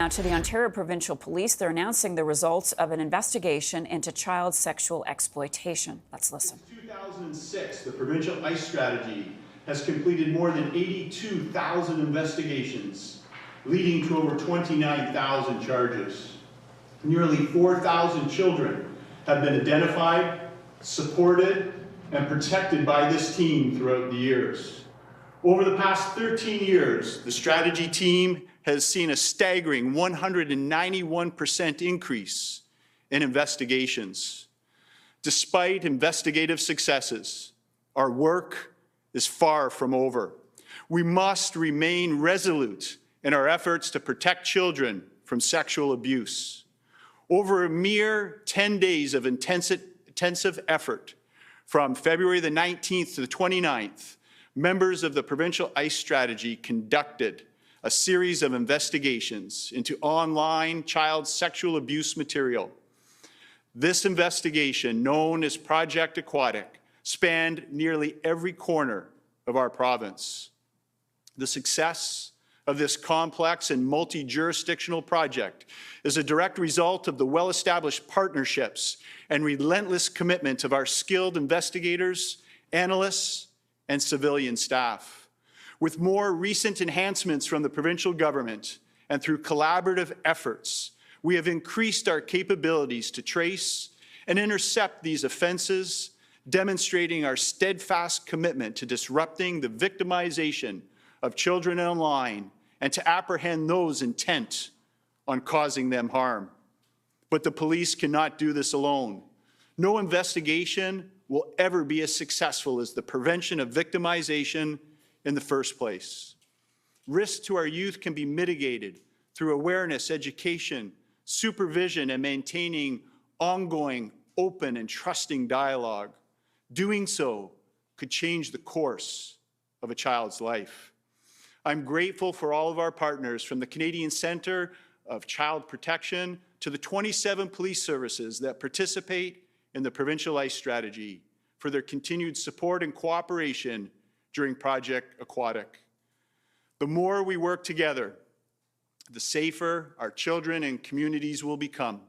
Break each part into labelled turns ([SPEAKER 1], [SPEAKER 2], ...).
[SPEAKER 1] Now to the Ontario Provincial Police. They're announcing the results of an investigation into child sexual exploitation. Let's listen.
[SPEAKER 2] Since 2006, the Provincial ICE strategy has completed more than 82,000 investigations, leading to over 29,000 charges. Nearly 4,000 children have been identified, supported, and protected by this team throughout the years. Over the past 13 years, the strategy team has seen a staggering 191% increase in investigations. Despite investigative successes, our work is far from over. We must remain resolute in our efforts to protect children from sexual abuse. Over a mere 10 days of intensive effort, from February the 19th to the 29th, members of the Provincial ICE strategy conducted a series of investigations into online child sexual abuse material. This investigation, known as Project Aquatic, spanned nearly every corner of our province. The success of this complex and multi-jurisdictional project is a direct result of the well-established partnerships and relentless commitment of our skilled investigators, analysts, and civilian staff. With more recent enhancements from the provincial government and through collaborative efforts, we have increased our capabilities to trace and intercept these offences, demonstrating our steadfast commitment to disrupting the victimization of children online and to apprehend those intent on causing them harm. But the police cannot do this alone. No investigation will ever be as successful as the prevention of victimization in the first place. Risks to our youth can be mitigated through awareness, education, supervision, and maintaining ongoing, open, and trusting dialogue. Doing so could change the course of a child's life. I'm grateful for all of our partners, from the Canadian Centre of Child Protection to the 27 police services that participate in the Provincial ICE strategy, for their continued support and cooperation during Project Aquatic. The more we work together, the safer our children and communities will become.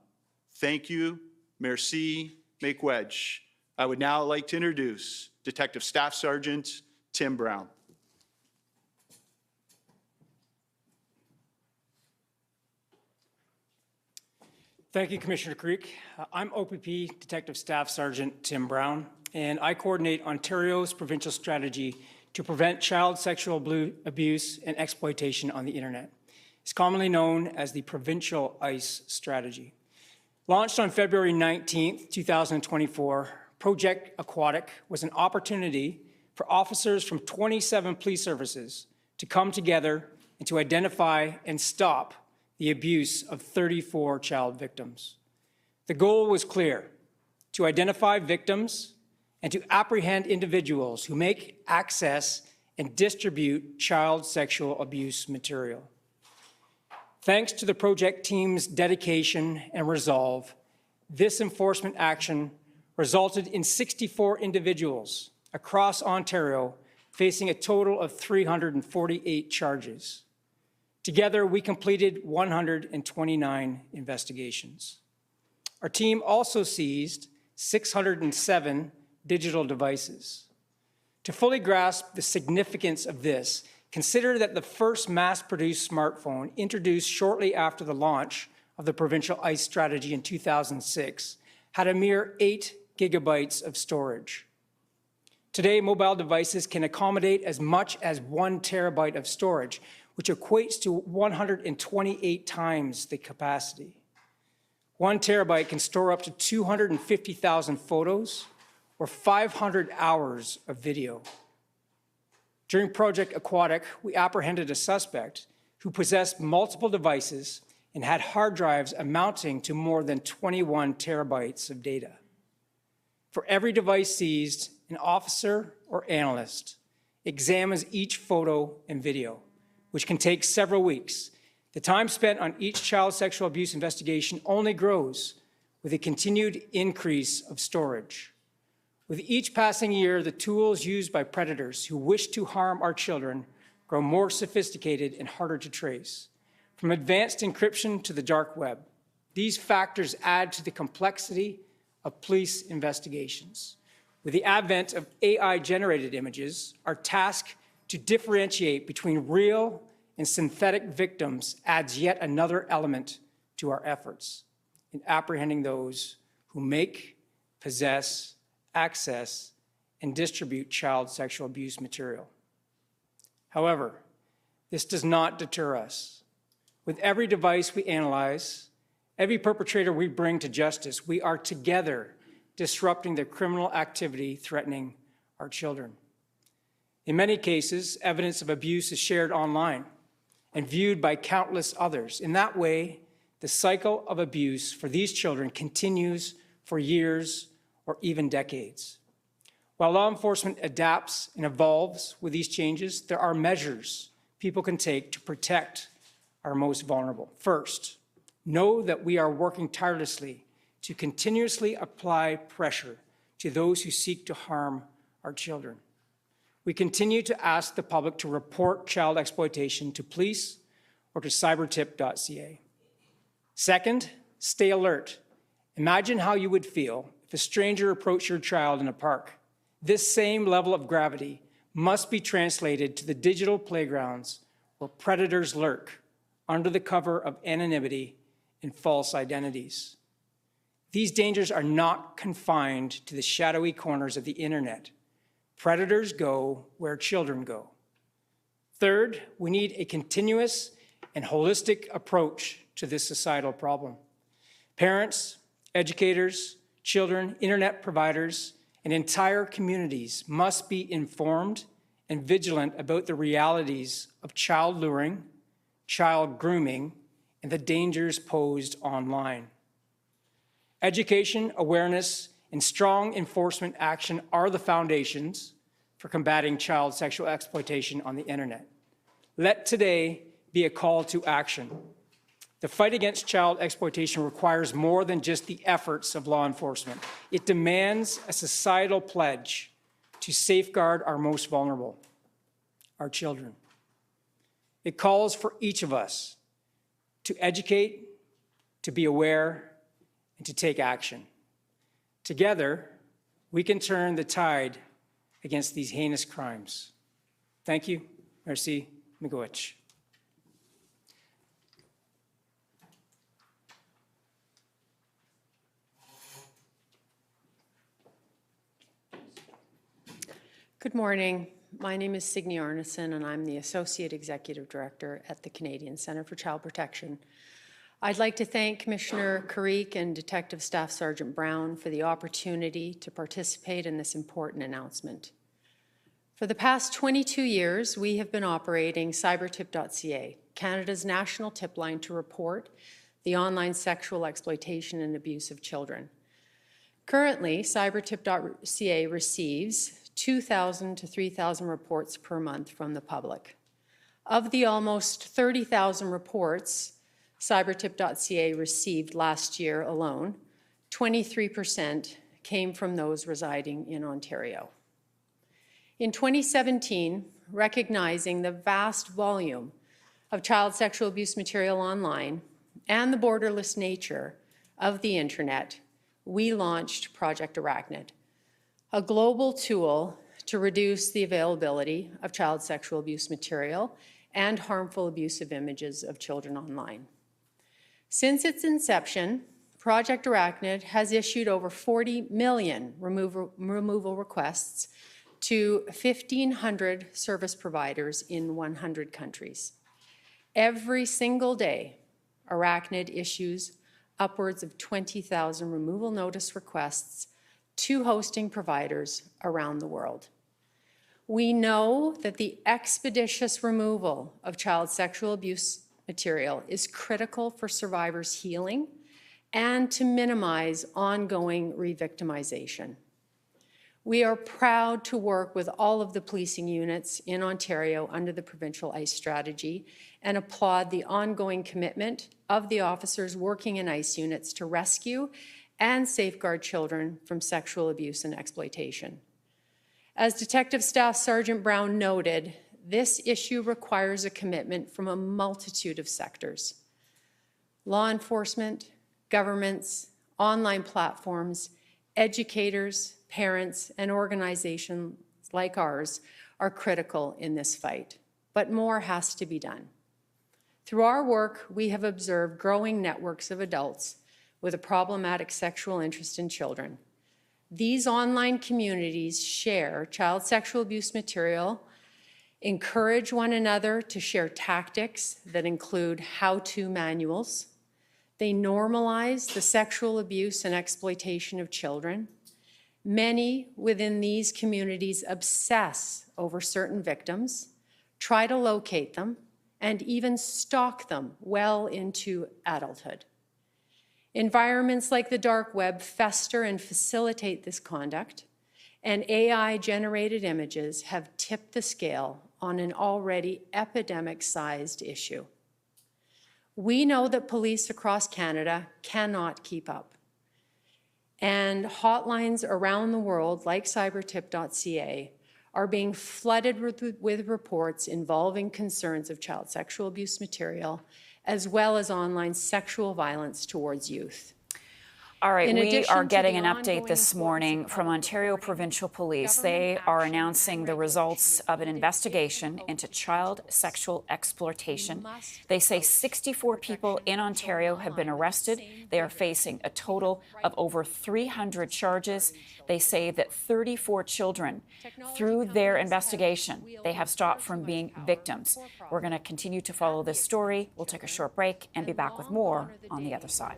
[SPEAKER 2] Thank you. Merci. Make wedge. I would now like to introduce Detective Staff Sergeant Tim Brown.
[SPEAKER 3] Thank you, Commissioner Creek. I'm OPP Detective Staff Sergeant Tim Brown, and I coordinate Ontario's provincial strategy to prevent child sexual abuse and exploitation on the internet. It's commonly known as the Provincial ICE strategy. Launched on February 19th, 2024, Project Aquatic was an opportunity for officers from 27 police services to come together and to identify and stop the abuse of 34 child victims. The goal was clear: to identify victims and to apprehend individuals who make, access, and distribute child sexual abuse material. Thanks to the project team's dedication and resolve, this enforcement action resulted in 64 individuals across Ontario facing a total of 348 charges. Together, we completed 129 investigations. Our team also seized 607 digital devices. To fully grasp the significance of this, consider that the first mass-produced smartphone, introduced shortly after the launch of the Provincial ICE strategy in 2006, had a mere 8 gigabytes of storage. Today, mobile devices can accommodate as much as 1 terabyte of storage, which equates to 128 times the capacity. 1 terabyte can store up to 250,000 photos or 500 hours of video. During Project Aquatic, we apprehended a suspect who possessed multiple devices and had hard drives amounting to more than 21 terabytes of data. For every device seized, an officer or analyst examines each photo and video, which can take several weeks. The time spent on each child sexual abuse investigation only grows with a continued increase of storage. With each passing year, the tools used by predators who wish to harm our children grow more sophisticated and harder to trace. From advanced encryption to the dark web, these factors add to the complexity of police investigations. With the advent of AI-generated images, our task to differentiate between real and synthetic victims adds yet another element to our efforts in apprehending those who make, possess, access, and distribute child sexual abuse material. However, this does not deter us. With every device we analyze, every perpetrator we bring to justice, we are together disrupting the criminal activity threatening our children. In many cases, evidence of abuse is shared online and viewed by countless others. In that way, the cycle of abuse for these children continues for years or even decades. While law enforcement adapts and evolves with these changes, there are measures people can take to protect our most vulnerable. First, know that we are working tirelessly to continuously apply pressure to those who seek to harm our children. We continue to ask the public to report child exploitation to police or to cybertip.ca. Second, stay alert. Imagine how you would feel if a stranger approached your child in a park. This same level of gravity must be translated to the digital playgrounds where predators lurk under the cover of anonymity and false identities. These dangers are not confined to the shadowy corners of the internet. Predators go where children go. Third, we need a continuous and holistic approach to this societal problem. Parents, educators, children, internet providers, and entire communities must be informed and vigilant about the realities of child luring, child grooming, and the dangers posed online. Education, awareness, and strong enforcement action are the foundations for combating child sexual exploitation on the internet. Let today be a call to action. The fight against child exploitation requires more than just the efforts of law enforcement. It demands a societal pledge to safeguard our most vulnerable, our children. It calls for each of us to educate, to be aware, and to take action. Together, we can turn the tide against these heinous crimes. Thank you. Merci. Miigwech.
[SPEAKER 4] Good morning. My name is Signe Arneson, and I'm the Associate Executive Director at the Canadian Centre for Child Protection. I'd like to thank Commissioner Carrique and Detective Staff Sergeant Brown for the opportunity to participate in this important announcement. For the past 22 years, we have been operating cybertip.ca, Canada's national tip line to report the online sexual exploitation and abuse of children. Currently, cybertip.ca receives 2,000 to 3,000 reports per month from the public. Of the almost 30,000 reports cybertip.ca received last year alone, 23% came from those residing in Ontario. In 2017, recognizing the vast volume of child sexual abuse material online and the borderless nature of the internet, we launched Project Arachnid, a global tool to reduce the availability of child sexual abuse material and harmful abusive images of children online. Since its inception, Project Arachnid has issued over 40 million removal requests to 1,500 service providers in 100 countries. Every single day, Arachnid issues upwards of 20,000 removal notice requests to hosting providers around the world. We know that the expeditious removal of child sexual abuse material is critical for survivors' healing and to minimize ongoing re-victimization. We are proud to work with all of the policing units in Ontario under the provincial ICE strategy and applaud the ongoing commitment of the officers working in ICE units to rescue and safeguard children from sexual abuse and exploitation. As Detective Staff Sergeant Brown noted, This issue requires a commitment from a multitude of sectors. Law enforcement, governments, online platforms, educators, parents, and organizations like ours are critical in this fight. But more has to be done. Through our work, we have observed growing networks of adults with a problematic sexual interest in children. These online communities share child sexual abuse material, encourage one another to share tactics that include how-to manuals. They normalize the sexual abuse and exploitation of children. Many within these communities obsess over certain victims, try to locate them, and even stalk them well into adulthood. Environments like the dark web fester and facilitate this conduct, and AI-generated images have tipped the scale on an already epidemic-sized issue. We know that police across Canada cannot keep up, and hotlines around the world, like cybertip.ca, are being flooded with reports involving concerns of child sexual abuse material, as well as online sexual violence towards youth.
[SPEAKER 1] All right, we
[SPEAKER 4] addition
[SPEAKER 1] are
[SPEAKER 4] to
[SPEAKER 1] getting
[SPEAKER 4] the
[SPEAKER 1] an update
[SPEAKER 4] ongoing
[SPEAKER 1] this morning from Ontario Provincial Police. They are announcing the results of an investigation into child sexual exploitation. They say 64 people in Ontario have been arrested. They are facing a total of over 300 charges. They say that 34 children, through their investigation, they have stopped from being victims. We're going to continue to follow this story. We'll take a short break and be back with more on the other side.